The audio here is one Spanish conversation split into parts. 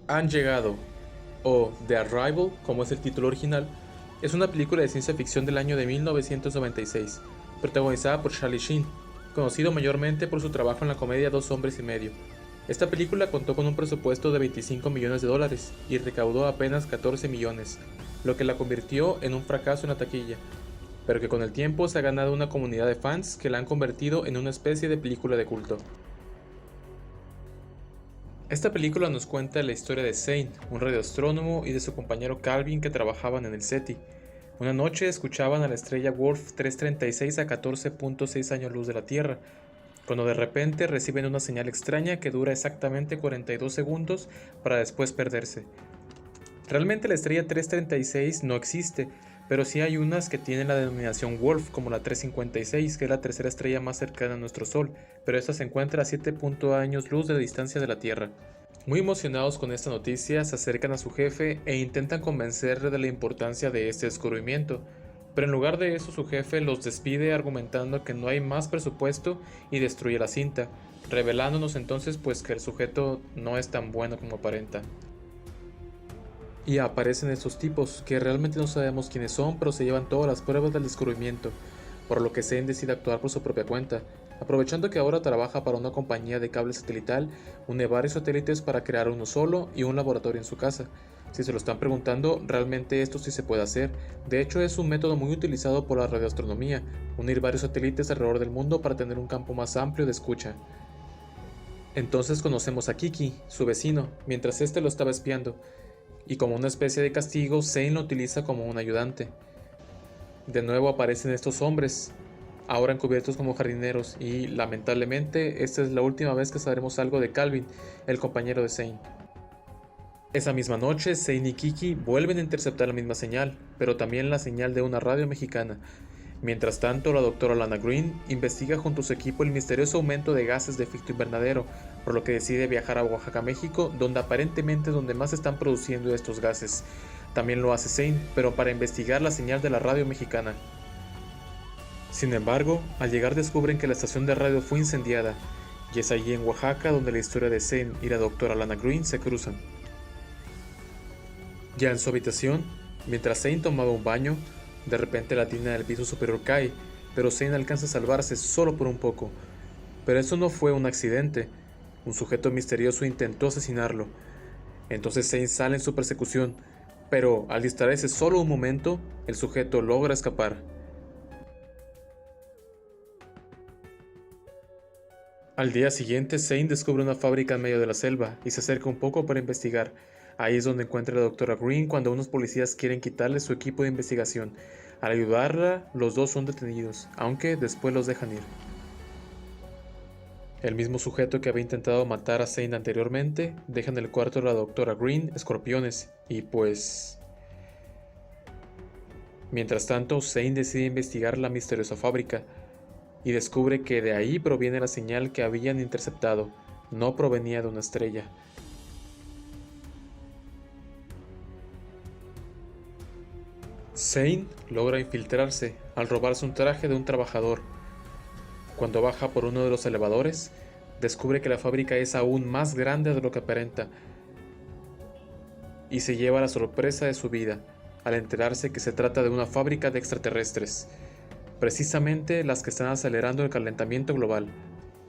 Han llegado, o The Arrival, como es el título original, es una película de ciencia ficción del año de 1996, protagonizada por Charlie Sheen, conocido mayormente por su trabajo en la comedia Dos hombres y medio. Esta película contó con un presupuesto de 25 millones de dólares y recaudó apenas 14 millones, lo que la convirtió en un fracaso en la taquilla, pero que con el tiempo se ha ganado una comunidad de fans que la han convertido en una especie de película de culto. Esta película nos cuenta la historia de Zane, un radioastrónomo, y de su compañero Calvin que trabajaban en el SETI. Una noche escuchaban a la estrella Wolf 336 a 14.6 años luz de la Tierra, cuando de repente reciben una señal extraña que dura exactamente 42 segundos para después perderse. Realmente la estrella 336 no existe, pero sí hay unas que tienen la denominación Wolf, como la 356, que es la tercera estrella más cercana a nuestro Sol, pero esta se encuentra a 7 años luz de distancia de la Tierra. Muy emocionados con esta noticia, se acercan a su jefe e intentan convencerle de la importancia de este descubrimiento, pero en lugar de eso su jefe los despide argumentando que no hay más presupuesto y destruye la cinta, revelándonos entonces pues que el sujeto no es tan bueno como aparenta. Y aparecen estos tipos, que realmente no sabemos quiénes son, pero se llevan todas las pruebas del descubrimiento, por lo que Zane decide actuar por su propia cuenta. Aprovechando que ahora trabaja para una compañía de cable satelital, une varios satélites para crear uno solo y un laboratorio en su casa. Si se lo están preguntando, realmente esto sí se puede hacer. De hecho, es un método muy utilizado por la radioastronomía, unir varios satélites alrededor del mundo para tener un campo más amplio de escucha. Entonces conocemos a Kiki, su vecino, mientras este lo estaba espiando, y como una especie de castigo, Zane lo utiliza como un ayudante. De nuevo aparecen estos hombres, ahora encubiertos como jardineros, y lamentablemente esta es la última vez que sabremos algo de Calvin, el compañero de Zane. Esa misma noche, Zane y Kiki vuelven a interceptar la misma señal, pero también la señal de una radio mexicana. Mientras tanto, la doctora Lana Green investiga junto a su equipo el misterioso aumento de gases de efecto invernadero, por lo que decide viajar a Oaxaca, México, donde aparentemente es donde más se están produciendo estos gases. También lo hace Zane, pero para investigar la señal de la radio mexicana. Sin embargo, al llegar descubren que la estación de radio fue incendiada, y es allí en Oaxaca donde la historia de Zane y la doctora Lana Green se cruzan. Ya en su habitación, mientras Zane tomaba un baño, de repente la tina del piso superior cae, pero Zane alcanza a salvarse solo por un poco. Pero eso no fue un accidente. Un sujeto misterioso intentó asesinarlo. Entonces Zane sale en su persecución, pero al distraerse solo un momento, el sujeto logra escapar. Al día siguiente, Zane descubre una fábrica en medio de la selva y se acerca un poco para investigar. Ahí es donde encuentra a la doctora Green cuando unos policías quieren quitarle su equipo de investigación. Al ayudarla, los dos son detenidos, aunque después los dejan ir. El mismo sujeto que había intentado matar a Zane anteriormente deja en el cuarto de la doctora Green escorpiones y pues... Mientras tanto, Zane decide investigar la misteriosa fábrica y descubre que de ahí proviene la señal que habían interceptado, no provenía de una estrella. Zane logra infiltrarse al robarse un traje de un trabajador. Cuando baja por uno de los elevadores, descubre que la fábrica es aún más grande de lo que aparenta y se lleva la sorpresa de su vida al enterarse que se trata de una fábrica de extraterrestres, precisamente las que están acelerando el calentamiento global.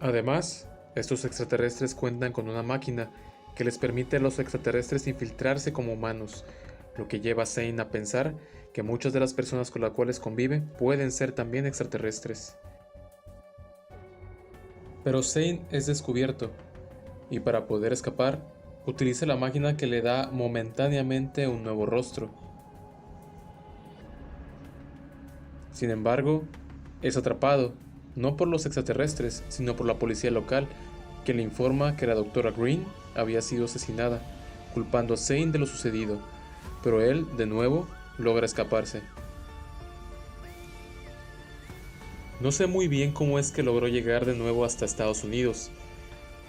Además, estos extraterrestres cuentan con una máquina que les permite a los extraterrestres infiltrarse como humanos, lo que lleva a Zane a pensar que muchas de las personas con las cuales convive pueden ser también extraterrestres. Pero Zane es descubierto, y para poder escapar, utiliza la máquina que le da momentáneamente un nuevo rostro. Sin embargo, es atrapado, no por los extraterrestres, sino por la policía local, que le informa que la doctora Green había sido asesinada, culpando a Zane de lo sucedido, pero él, de nuevo, logra escaparse. No sé muy bien cómo es que logró llegar de nuevo hasta Estados Unidos,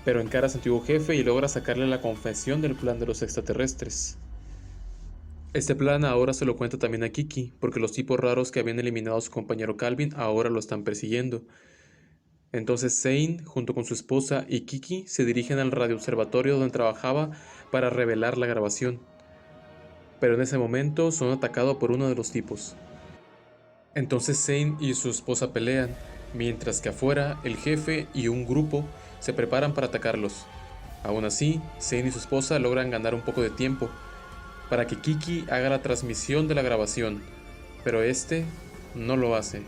pero encara a su antiguo jefe y logra sacarle la confesión del plan de los extraterrestres. Este plan ahora se lo cuenta también a Kiki, porque los tipos raros que habían eliminado a su compañero Calvin ahora lo están persiguiendo. Entonces Zane, junto con su esposa y Kiki, se dirigen al radioobservatorio donde trabajaba para revelar la grabación. Pero en ese momento son atacados por uno de los tipos. Entonces Zane y su esposa pelean, mientras que afuera el jefe y un grupo se preparan para atacarlos. Aún así, Zane y su esposa logran ganar un poco de tiempo para que Kiki haga la transmisión de la grabación, pero este no lo hace.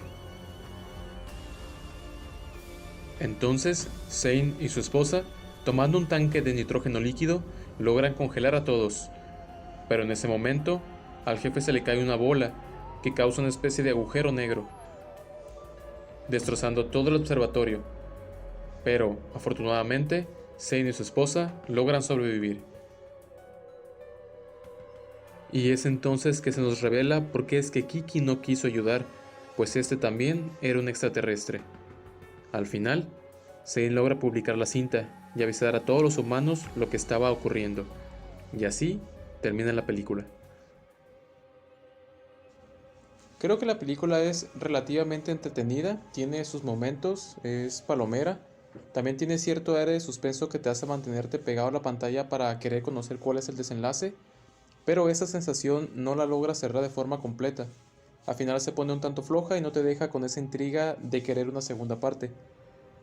Entonces, Zane y su esposa, tomando un tanque de nitrógeno líquido, logran congelar a todos, pero en ese momento, al jefe se le cae una bola que causa una especie de agujero negro, destrozando todo el observatorio. Pero, afortunadamente, Zane y su esposa logran sobrevivir. Y es entonces que se nos revela por qué es que Kiki no quiso ayudar, pues este también era un extraterrestre. Al final, Zane logra publicar la cinta y avisar a todos los humanos lo que estaba ocurriendo. Y así termina la película. Creo que la película es relativamente entretenida, tiene sus momentos, es palomera. También tiene cierto aire de suspenso que te hace mantenerte pegado a la pantalla para querer conocer cuál es el desenlace, pero esa sensación no la logra cerrar de forma completa. Al final se pone un tanto floja y no te deja con esa intriga de querer una segunda parte.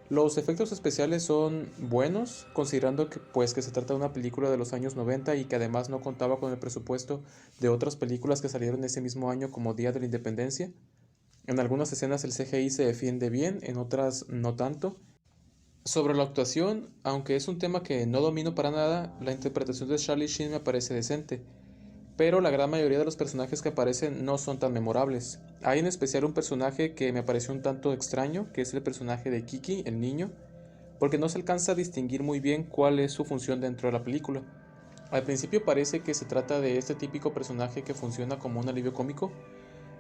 Los efectos especiales son buenos, considerando que se trata de una película de los años 90 y que además no contaba con el presupuesto de otras películas que salieron ese mismo año como Día de la Independencia. En algunas escenas el CGI se defiende bien, en otras no tanto. Sobre la actuación, aunque es un tema que no domino para nada, la interpretación de Charlie Sheen me parece decente, pero la gran mayoría de los personajes que aparecen no son tan memorables. Hay en especial un personaje que me pareció un tanto extraño, que es el personaje de Kiki, el niño, porque no se alcanza a distinguir muy bien cuál es su función dentro de la película. Al principio parece que se trata de este típico personaje que funciona como un alivio cómico,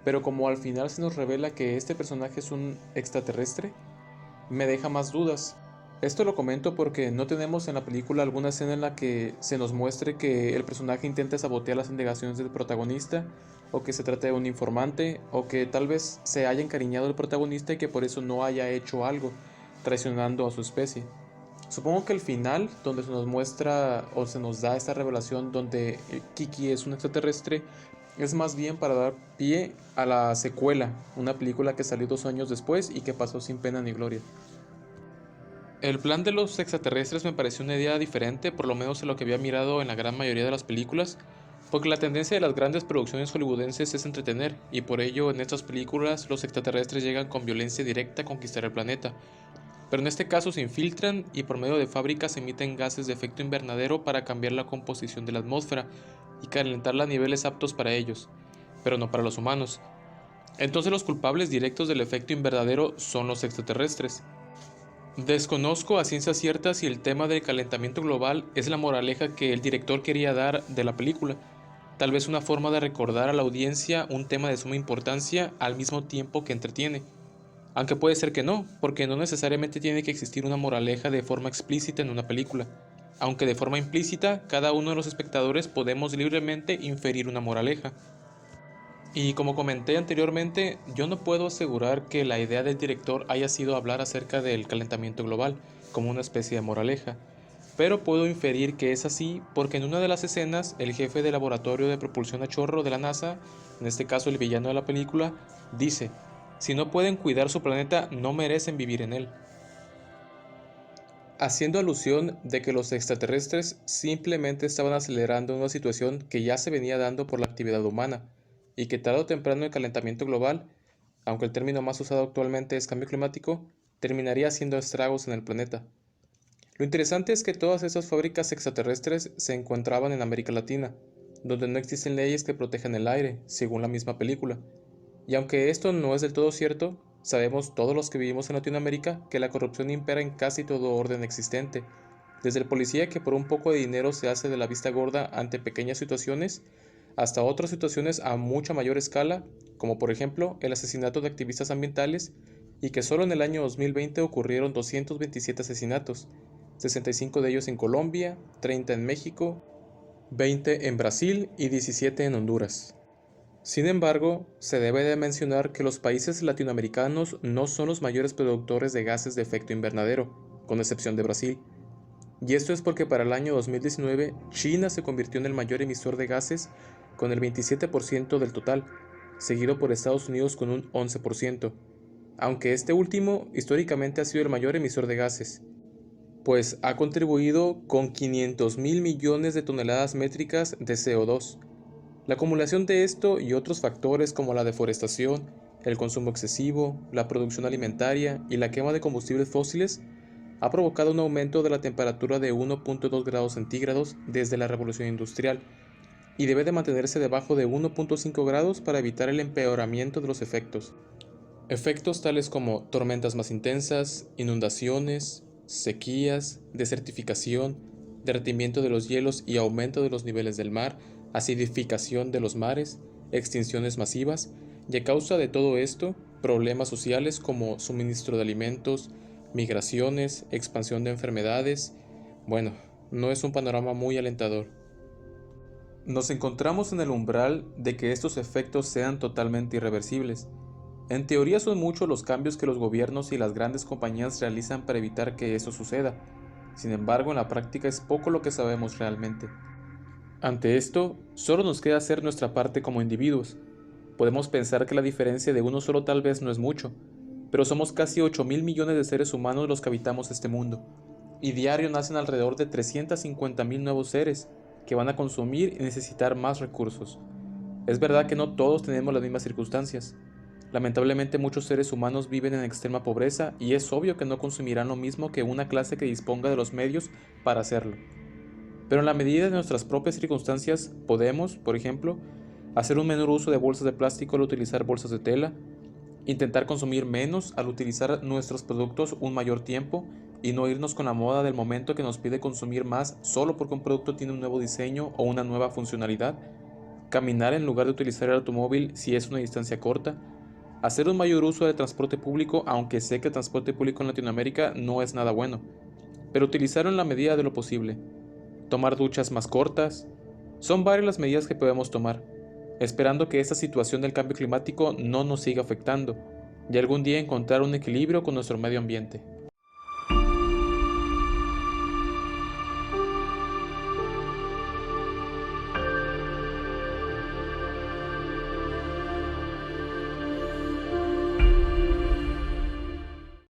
pero como al final se nos revela que este personaje es un extraterrestre, me deja más dudas. Esto lo comento porque no tenemos en la película alguna escena en la que se nos muestre que el personaje intente sabotear las indagaciones del protagonista, o que se trate de un informante, o que tal vez se haya encariñado el protagonista y que por eso no haya hecho algo, traicionando a su especie. Supongo que el final, donde se nos muestra o se nos da esta revelación donde Kiki es un extraterrestre, es más bien para dar pie a la secuela, una película que salió 2 años después y que pasó sin pena ni gloria. El plan de los extraterrestres me pareció una idea diferente, por lo menos en lo que había mirado en la gran mayoría de las películas, porque la tendencia de las grandes producciones hollywoodenses es entretener, y por ello en estas películas los extraterrestres llegan con violencia directa a conquistar el planeta. Pero en este caso se infiltran y por medio de fábricas emiten gases de efecto invernadero para cambiar la composición de la atmósfera y calentarla a niveles aptos para ellos, pero no para los humanos. Entonces los culpables directos del efecto invernadero son los extraterrestres. Desconozco a ciencia cierta si el tema del calentamiento global es la moraleja que el director quería dar de la película, tal vez una forma de recordar a la audiencia un tema de suma importancia al mismo tiempo que entretiene. Aunque puede ser que no, porque no necesariamente tiene que existir una moraleja de forma explícita en una película, aunque de forma implícita cada uno de los espectadores podemos libremente inferir una moraleja. Y como comenté anteriormente, yo no puedo asegurar que la idea del director haya sido hablar acerca del calentamiento global, como una especie de moraleja, pero puedo inferir que es así porque en una de las escenas el jefe del laboratorio de propulsión a chorro de la NASA, en este caso el villano de la película, dice, si no pueden cuidar su planeta no merecen vivir en él, haciendo alusión de que los extraterrestres simplemente estaban acelerando una situación que ya se venía dando por la actividad humana, y que tarde o temprano el calentamiento global, aunque el término más usado actualmente es cambio climático, terminaría haciendo estragos en el planeta. Lo interesante es que todas esas fábricas extraterrestres se encontraban en América Latina, donde no existen leyes que protejan el aire, según la misma película. Y aunque esto no es del todo cierto, sabemos todos los que vivimos en Latinoamérica que la corrupción impera en casi todo orden existente, desde el policía que por un poco de dinero se hace de la vista gorda ante pequeñas situaciones, hasta otras situaciones a mucha mayor escala, como por ejemplo el asesinato de activistas ambientales, y que solo en el año 2020 ocurrieron 227 asesinatos, 65 de ellos en Colombia, 30 en México, 20 en Brasil y 17 en Honduras. Sin embargo, se debe de mencionar que los países latinoamericanos no son los mayores productores de gases de efecto invernadero, con excepción de Brasil. Y esto es porque para el año 2019 China se convirtió en el mayor emisor de gases con el 27% del total, seguido por Estados Unidos con un 11%, aunque este último históricamente ha sido el mayor emisor de gases, pues ha contribuido con 500 mil millones de toneladas métricas de CO2. La acumulación de esto y otros factores como la deforestación, el consumo excesivo, la producción alimentaria y la quema de combustibles fósiles ha provocado un aumento de la temperatura de 1.2 grados centígrados desde la revolución industrial y debe de mantenerse debajo de 1.5 grados para evitar el empeoramiento de los efectos. Efectos tales como tormentas más intensas, inundaciones, sequías, desertificación, derretimiento de los hielos y aumento de los niveles del mar, acidificación de los mares, extinciones masivas, y a causa de todo esto, problemas sociales como suministro de alimentos, migraciones, expansión de enfermedades. Bueno, no es un panorama muy alentador. Nos encontramos en el umbral de que estos efectos sean totalmente irreversibles. En teoría son muchos los cambios que los gobiernos y las grandes compañías realizan para evitar que eso suceda. Sin embargo, en la práctica es poco lo que sabemos realmente. Ante esto, solo nos queda hacer nuestra parte como individuos. Podemos pensar que la diferencia de uno solo tal vez no es mucho, pero somos casi 8.000 millones de seres humanos los que habitamos este mundo, y diario nacen alrededor de 350.000 nuevos seres que van a consumir y necesitar más recursos. Es verdad que no todos tenemos las mismas circunstancias. Lamentablemente muchos seres humanos viven en extrema pobreza y es obvio que no consumirán lo mismo que una clase que disponga de los medios para hacerlo. Pero en la medida de nuestras propias circunstancias podemos, por ejemplo, hacer un menor uso de bolsas de plástico al utilizar bolsas de tela, intentar consumir menos al utilizar nuestros productos un mayor tiempo y no irnos con la moda del momento que nos pide consumir más solo porque un producto tiene un nuevo diseño o una nueva funcionalidad, caminar en lugar de utilizar el automóvil si es una distancia corta, hacer un mayor uso del transporte público, aunque sé que el transporte público en Latinoamérica no es nada bueno, pero utilizarlo en la medida de lo posible, tomar duchas más cortas. Son varias las medidas que podemos tomar, esperando que esta situación del cambio climático no nos siga afectando y algún día encontrar un equilibrio con nuestro medio ambiente.